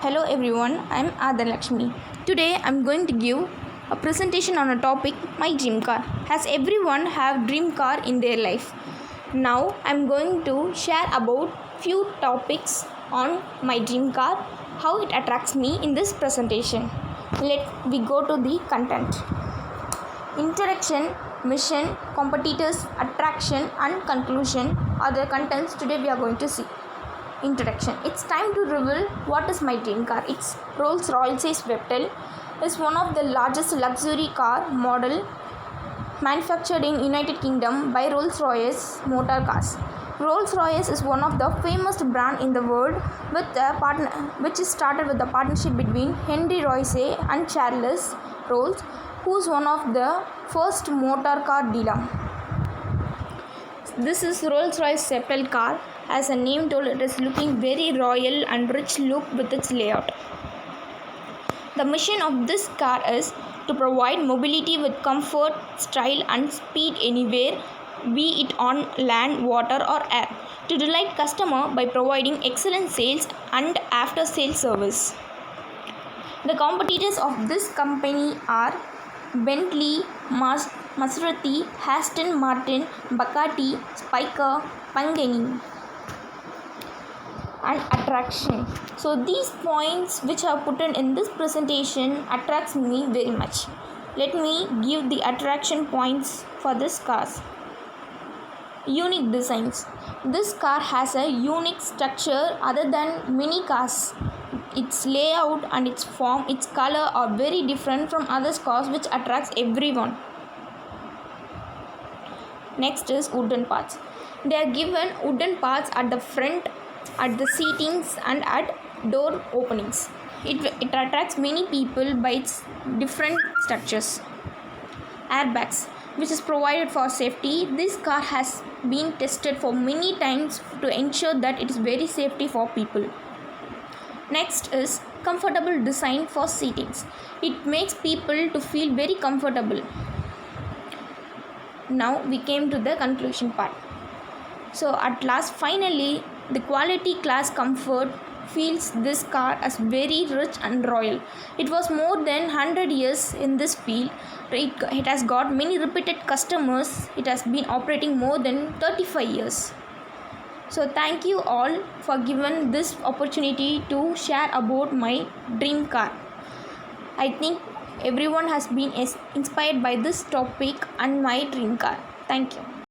Hello everyone, I am Adan Lakshmi. Today I am going to give a presentation on a topic, my dream car. Has everyone have dream car in their life? Now I am going to share about few topics on my dream car, how it attracts me in this presentation. Let we go to the content. Introduction, mission, competitors, attraction and conclusion are the contents today we are going to see. Introduction. It's time to reveal what is my dream car. It's Rolls-Royce Veptel. It's one of the largest luxury car model manufactured in United Kingdom by Rolls-Royce Motor Cars. Rolls-Royce is one of the famous brand in the world which is started with the partnership between Henry Royce and Charles Rolls, who is one of the first motor car dealer. This is Rolls-Royce Veptel car. As a name told, it is looking very royal and rich look with its layout. The mission of this car is to provide mobility with comfort, style and speed anywhere, be it on land, water or air, to delight customer by providing excellent sales and after sales service. The competitors of this company are Bentley, Maserati, Aston Martin, Bugatti, Spyker, Pagani and attraction. So these points which are put in this presentation attracts me very much. Let me give the attraction points for this cars. Unique designs. This car has a unique structure other than many cars. Its layout and its form, its color are very different from other cars which attracts everyone. Next is wooden parts. They are given wooden parts at the front, at the seatings and at door openings. It attracts many people by its different structures. Airbags, which is provided for safety. This car has been tested for many times to ensure that it is very safety for people. Next is comfortable design for seatings. It makes people to feel very comfortable. Now we came to the conclusion part. So at last, finally, the quality class comfort feels this car as very rich and royal. It was more than 100 years in this field. It has got many repeated customers. It has been operating more than 35 years. So thank you all for giving this opportunity to share about my dream car. I think everyone has been inspired by this topic and my dream car. Thank you.